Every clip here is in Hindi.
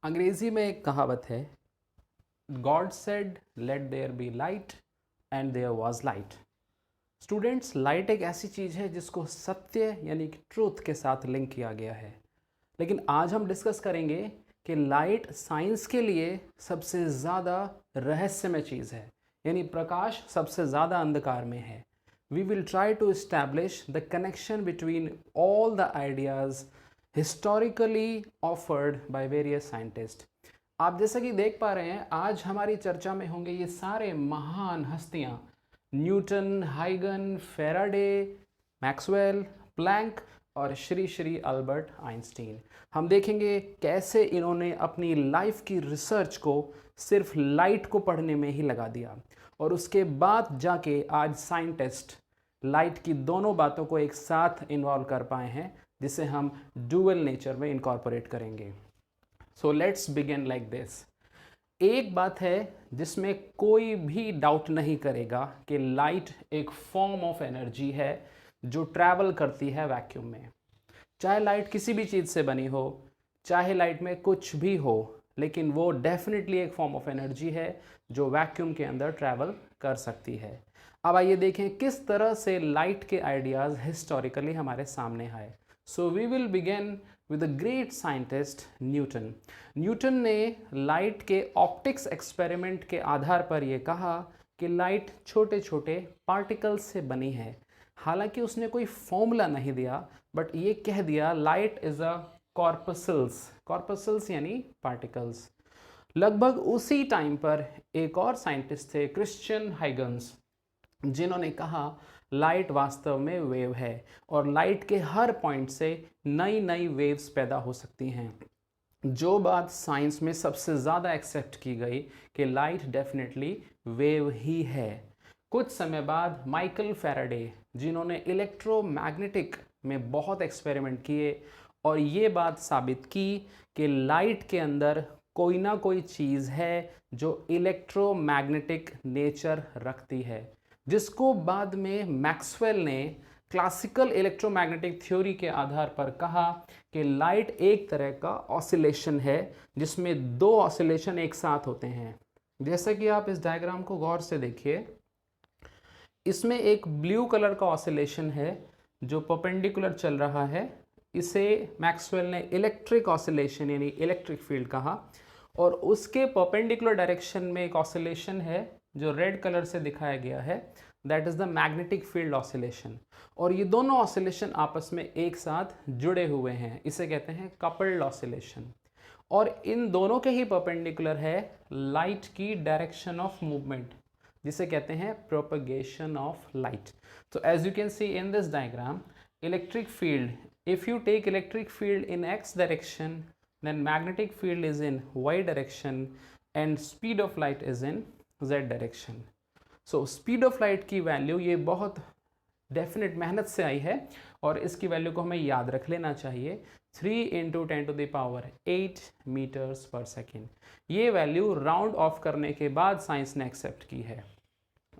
अंग्रेजी में एक कहावत है, God said let there be light and there was light. Students, light एक ऐसी चीज़ है जिसको सत्य यानी कि ट्रूथ के साथ लिंक किया गया है। लेकिन आज हम डिस्कस करेंगे कि लाइट साइंस के लिए सबसे ज़्यादा रहस्यमय चीज़ है, यानी प्रकाश सबसे ज़्यादा अंधकार में है। We will try to establish the connection between all the ideas historically offered by various scientists। आप जैसा कि देख पा रहे हैं, आज हमारी चर्चा में होंगे ये सारे महान हस्तियां, न्यूटन, हाइगन, फेराडे, मैक्सवेल, प्लैंक और श्री श्री अल्बर्ट आइंस्टीन। हम देखेंगे कैसे इन्होंने अपनी लाइफ की रिसर्च को सिर्फ लाइट को पढ़ने में ही लगा दिया और उसके बाद जाके आज साइंटिस्ट लाइट की दोनों बातों को एक साथ इन्वॉल्व कर पाए हैं, जिसे हम डुअल नेचर में इनकॉर्पोरेट करेंगे। So let's begin like this. एक बात है जिसमें कोई भी डाउट नहीं करेगा कि लाइट एक फॉर्म ऑफ एनर्जी है जो ट्रैवल करती है वैक्यूम में। चाहे लाइट किसी भी चीज़ से बनी हो, चाहे लाइट में कुछ भी हो, लेकिन वो डेफिनेटली एक फॉर्म ऑफ एनर्जी है जो वैक्यूम के अंदर ट्रैवल कर सकती है। अब आइए देखें किस तरह से लाइट के आइडियाज़ हिस्टोरिकली हमारे सामने आए। So we will begin with the great scientist Newton. Newton ने लाइट के ऑप्टिक्स एक्सपेरिमेंट के आधार पर यह कहा कि लाइट छोटे छोटे पार्टिकल्स से बनी है। हालांकि उसने कोई फॉर्मूला नहीं दिया, बट ये कह दिया लाइट इज़ अ कॉर्पसल्स यानी पार्टिकल्स। लगभग उसी टाइम पर एक और साइंटिस्ट थे, क्रिश्चियन हाइगन्स, जिन्होंने कहा लाइट वास्तव में वेव है और लाइट के हर पॉइंट से नई नई वेव्स पैदा हो सकती हैं। जो बात साइंस में सबसे ज़्यादा एक्सेप्ट की गई कि लाइट डेफिनेटली वेव ही है। कुछ समय बाद माइकल फैराडे, जिन्होंने इलेक्ट्रोमैग्नेटिक में बहुत एक्सपेरिमेंट किए और ये बात साबित की कि लाइट के अंदर कोई ना कोई चीज़ है जो इलेक्ट्रोमैग्नेटिक नेचर रखती है, जिसको बाद में मैक्सवेल ने क्लासिकल इलेक्ट्रोमैग्नेटिक थ्योरी के आधार पर कहा कि लाइट एक तरह का ऑसिलेशन है जिसमें दो ऑसिलेशन एक साथ होते हैं। जैसा कि आप इस डायग्राम को गौर से देखिए, इसमें एक ब्लू कलर का ऑसिलेशन है जो परपेंडिकुलर चल रहा है। इसे मैक्सवेल ने इलेक्ट्रिक ऑसिलेशन यानी इलेक्ट्रिक फील्ड कहा। और उसके परपेंडिकुलर डायरेक्शन में एक ऑसिलेशन है जो रेड कलर से दिखाया गया है, that is the magnetic field oscillation. और ये दोनों ऑसिलेशन आपस में एक साथ जुड़े हुए हैं, इसे कहते हैं कपल्ड ऑसिलेशन। और इन दोनों के ही परपेंडिकुलर है लाइट की डायरेक्शन ऑफ मूवमेंट, जिसे कहते हैं प्रोपगेशन ऑफ लाइट। तो as you can see in this diagram, electric field, if you take electric field in x direction, then magnetic field is in y direction and speed of light is in z direction। so speed of light की वैल्यू ये बहुत डेफिनेट मेहनत से आई है और इसकी वैल्यू को हमें याद रख लेना चाहिए, 3 × 10⁸ मीटर्स पर सेकेंड। ये वैल्यू राउंड ऑफ करने के बाद साइंस ने एक्सेप्ट की है।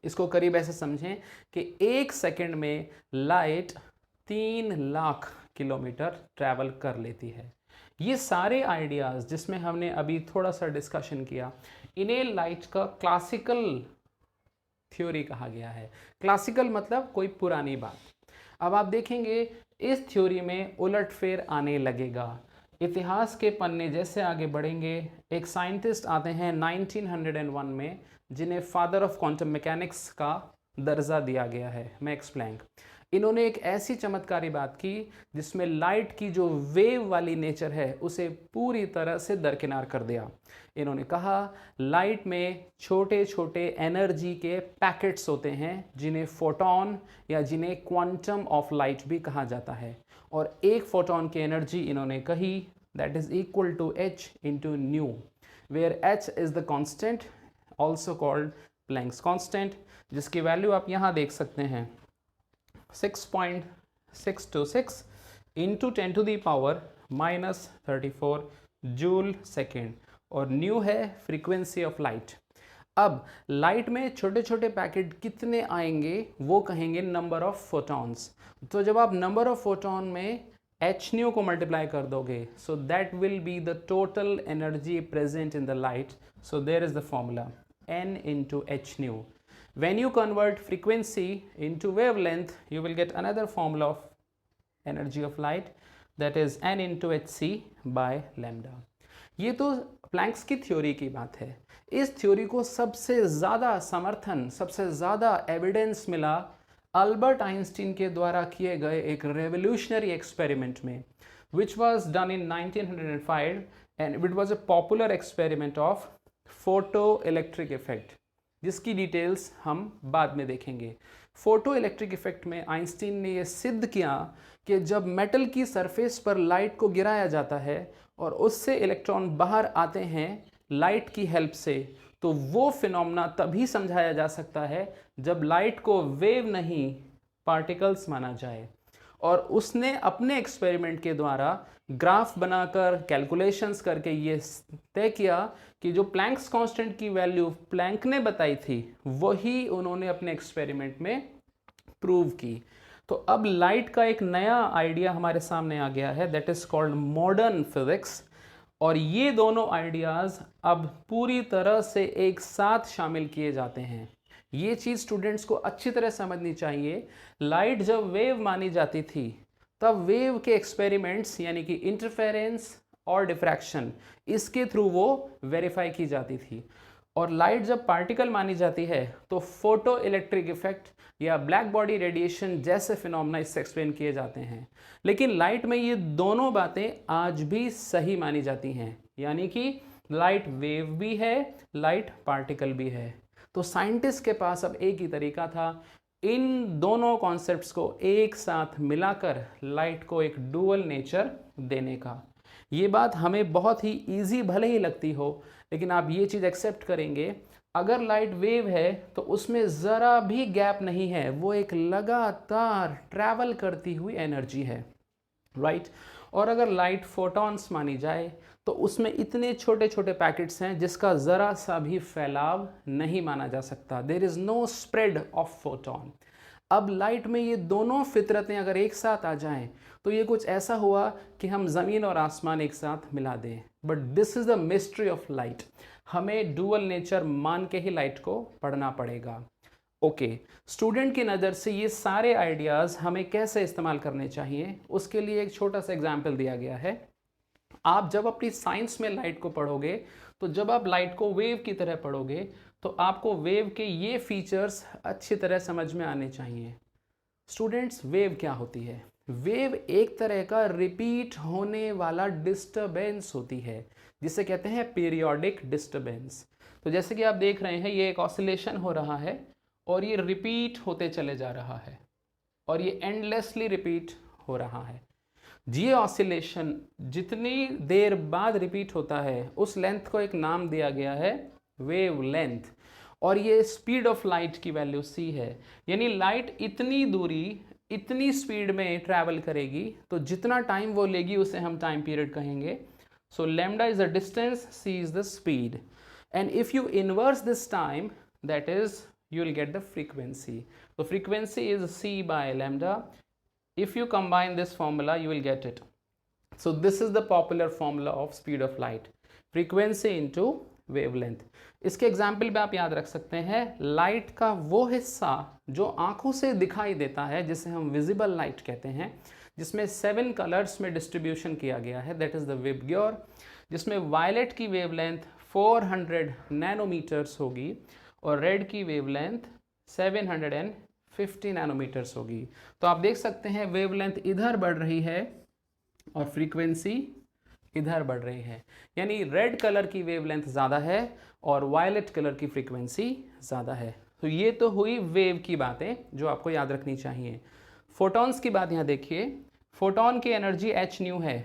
इसको करीब ऐसे समझें कि एक सेकेंड में लाइट 3 लाख किलोमीटर ट्रैवल कर लेती है। ये सारे आइडियाज़ जिसमें हमने अभी थोड़ा सा डिस्कशन किया, इन्हें लाइट का क्लासिकल थ्योरी कहा गया है। क्लासिकल मतलब कोई पुरानी बात। अब आप देखेंगे इस थ्योरी में उलटफेर आने लगेगा। इतिहास के पन्ने जैसे आगे बढ़ेंगे, एक साइंटिस्ट आते हैं 1901 में, जिन्हें फादर ऑफ क्वांटम मैकेनिक्स का दर्जा दिया गया है, मैक्स प्लैंक। इन्होंने एक ऐसी चमत्कारी बात की जिसमें लाइट की जो वेव वाली नेचर है उसे पूरी तरह से दरकिनार कर दिया। इन्होंने कहा लाइट में छोटे छोटे एनर्जी के पैकेट्स होते हैं जिन्हें फोटॉन या जिन्हें क्वांटम ऑफ लाइट भी कहा जाता है। और एक फोटॉन की एनर्जी इन्होंने कही that is equal to h into nu, where h is the constant also called Planck's constant, जिसकी वैल्यू आप यहाँ देख सकते हैं 6.626 इंटू 10⁻⁻34 जूल सेकेंड, और न्यू है फ्रीक्वेंसी ऑफ लाइट। अब लाइट में छोटे छोटे पैकेट कितने आएंगे वो कहेंगे नंबर ऑफ फोटॉन्स। तो जब आप नंबर ऑफ फोटॉन में एच न्यू को मल्टीप्लाई कर दोगे, so that will be the total energy present in the light. So there is the formula n into h nu. When you convert frequency into wavelength, you will get another formula of energy of light, that is n into hc by lambda. ये तो प्लैंक्स की थ्योरी की बात है. इस थ्योरी को सबसे ज़्यादा समर्थन, सबसे ज़्यादा एविडेंस मिला अल्बर्ट आइंस्टीन के द्वारा किए गए एक रेवोल्यूशनरी एक्सपेरिमेंट में, which was done in 1905 and it was a popular experiment of photo electric effect, जिसकी डिटेल्स हम बाद में देखेंगे. फोटो इलेक्ट्रिक इफेक्ट में आइंस्टीन ने यह सिद्ध किया कि जब मेटल की सरफेस पर लाइट को गिराया जाता है और उससे इलेक्ट्रॉन बाहर आते हैं लाइट की हेल्प से, तो वो फिनोमेना तभी समझाया जा सकता है जब लाइट को वेव नहीं पार्टिकल्स माना जाए. और उसने अपने एक्सपेरिमेंट के द्वारा ग्राफ बनाकर कैलकुलेशंस करके ये तय किया कि जो प्लैंक्स कांस्टेंट की वैल्यू प्लैंक ने बताई थी वही उन्होंने अपने एक्सपेरिमेंट में प्रूव की. तो अब लाइट का एक नया आइडिया हमारे सामने आ गया है, that is called modern physics. और ये दोनों आइडियाज़ अब पूरी तरह से एक साथ शामिल किए जाते हैं. ये चीज़ स्टूडेंट्स को अच्छी तरह समझनी चाहिए. लाइट जब वेव मानी जाती थी तब वेव के एक्सपेरिमेंट्स यानी कि इंटरफेरेंस और डिफ्रैक्शन, इसके थ्रू वो वेरीफाई की जाती थी. और लाइट जब पार्टिकल मानी जाती है तो फोटो इलेक्ट्रिक इफेक्ट या ब्लैक बॉडी रेडिएशन जैसे फिनोमेना इससे एक्सप्लेन किए जाते हैं. लेकिन लाइट में ये दोनों बातें आज भी सही मानी जाती हैं, यानी कि लाइट वेव भी है, लाइट पार्टिकल भी है. तो साइंटिस्ट के पास अब एक ही तरीका था इन दोनों कॉन्सेप्ट्स को एक साथ मिलाकर लाइट को एक डुअल नेचर देने का. ये बात हमें बहुत ही इजी भले ही लगती हो, लेकिन आप ये चीज़ एक्सेप्ट करेंगे, अगर लाइट वेव है तो उसमें ज़रा भी गैप नहीं है, वो एक लगातार ट्रैवल करती हुई एनर्जी है, राइट. और अगर लाइट फोटॉन्स मानी जाए तो उसमें इतने छोटे छोटे पैकेट्स हैं जिसका ज़रा सा भी फैलाव नहीं माना जा सकता. There is no spread of photon. अब लाइट में ये दोनों फितरतें अगर एक साथ आ जाएं तो ये कुछ ऐसा हुआ कि हम ज़मीन और आसमान एक साथ मिला दें. But this is the mystery of light. हमें डुअल नेचर मान के ही लाइट को पढ़ना पड़ेगा. ओके, स्टूडेंट की नज़र से ये सारे आइडियाज़ हमें कैसे इस्तेमाल करने चाहिए, उसके लिए एक छोटा सा एग्जाम्पल दिया गया है. आप जब अपनी साइंस में लाइट को पढ़ोगे तो जब आप लाइट को वेव की तरह पढ़ोगे तो आपको वेव के ये फीचर्स अच्छी तरह समझ में आने चाहिए. स्टूडेंट्स, वेव क्या होती है? वेव एक तरह का रिपीट होने वाला डिस्टरबेंस होती है जिसे कहते हैं पीरियोडिक डिस्टरबेंस. तो जैसे कि आप देख रहे हैं ये एक ऑसिलेशन हो रहा है और ये रिपीट होते चले जा रहा है और ये एंडलेसली रिपीट हो रहा है. ये ऑसिलेशन जितनी देर बाद रिपीट होता है उस लेंथ को एक नाम दिया गया है वेव लेंथ. और ये स्पीड ऑफ लाइट की वैल्यू c है, यानी लाइट इतनी दूरी इतनी स्पीड में ट्रैवल करेगी तो जितना टाइम वो लेगी उसे हम टाइम पीरियड कहेंगे. सो lambda is the distance, c is the speed, and if you inverse this time that is you will get the frequency. So frequency is c by lambda. If you combine this formula you will get it. So this is the popular formula of speed of light, frequency into wavelength. इसके एग्जाम्पल में आप याद रख सकते हैं लाइट का वो हिस्सा जो आंखों से दिखाई देता है जिसे हम विजिबल लाइट कहते हैं, जिसमें 7 कलर्स में डिस्ट्रीब्यूशन किया गया है, दैट इज द विबग्योर, जिसमें वायलेट की वेवलेंथ 400 नैनोमीटर्स होगी और रेड की वेवलेंथ 750 नैनोमीटर्स होगी. तो आप देख सकते हैं वेवलेंथ इधर बढ़ रही है और फ्रीक्वेंसी इधर बढ़ रही है, यानी रेड कलर की वेवलेंथ ज़्यादा है और वायलेट कलर की फ्रीक्वेंसी ज़्यादा है. तो ये तो हुई वेव की बातें जो आपको याद रखनी चाहिए. फोटॉन्स की बात यहाँ देखिए. फोटॉन की एनर्जी h न्यू है.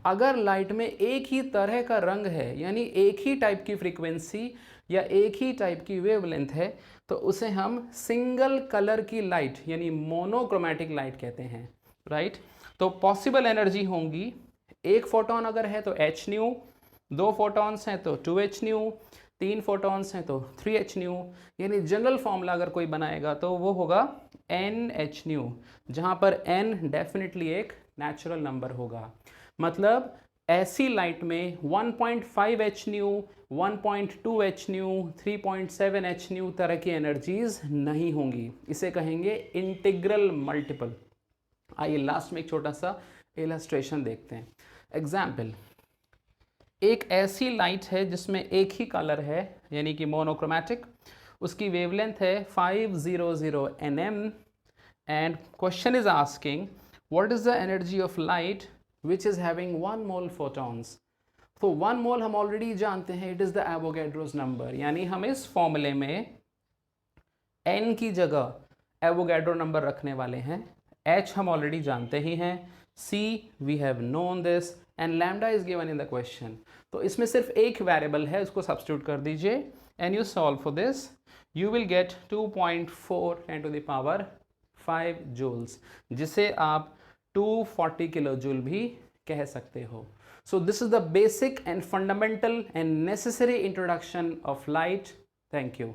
अगर लाइट में एक ही तरह का रंग है, यानी एक ही टाइप की फ्रीक्वेंसी या एक ही टाइप की वेवलेंथ है, तो उसे हम सिंगल कलर की लाइट यानी मोनोक्रोमैटिक लाइट कहते हैं, राइट. तो पॉसिबल एनर्जी होंगी, एक फोटॉन अगर है तो h न्यू, 2 फोटॉन्स हैं तो 2h न्यू, 3 फोटॉन्स हैं तो 3h न्यू. यानी जनरल फॉर्मूला अगर कोई बनाएगा तो वो होगा NH न्यू, जहाँ पर n डेफिनेटली एक नेचुरल नंबर होगा। मतलब ऐसी लाइट में 1.5 H new, 1.2 H new, 3.7 H new तरह की एनर्जीज नहीं होंगी। इसे कहेंगे इंटीग्रल मल्टीपल। आइए लास्ट में एक छोटा सा इलस्ट्रेशन देखते हैं। एग्जाम्पल, एक ऐसी लाइट है जिसमें एक ही कलर है यानी कि मोनोक्रोमैटिक, उसकी वेवलेंथ है 500 nm and question is asking what is the energy of light which is having 1 mole photons. तो 1 मोल हम ऑलरेडी जानते हैं, it is the Avogadro's number, यानी हम इस फॉर्मूले में n की जगह एवोगैड्रो नंबर रखने वाले हैं। h हम ऑलरेडी जानते ही हैं, c we have known this and lambda is given in the question. तो इसमें सिर्फ एक वेरिएबल है, उसको सब्स्टिट्यूट कर दीजिए and you solve for this, you will get 2.4 10 to the power 5 joules, जिसे आप 240 किलो जूल भी कह सकते हो। So this is the basic and fundamental and necessary introduction of light. Thank you.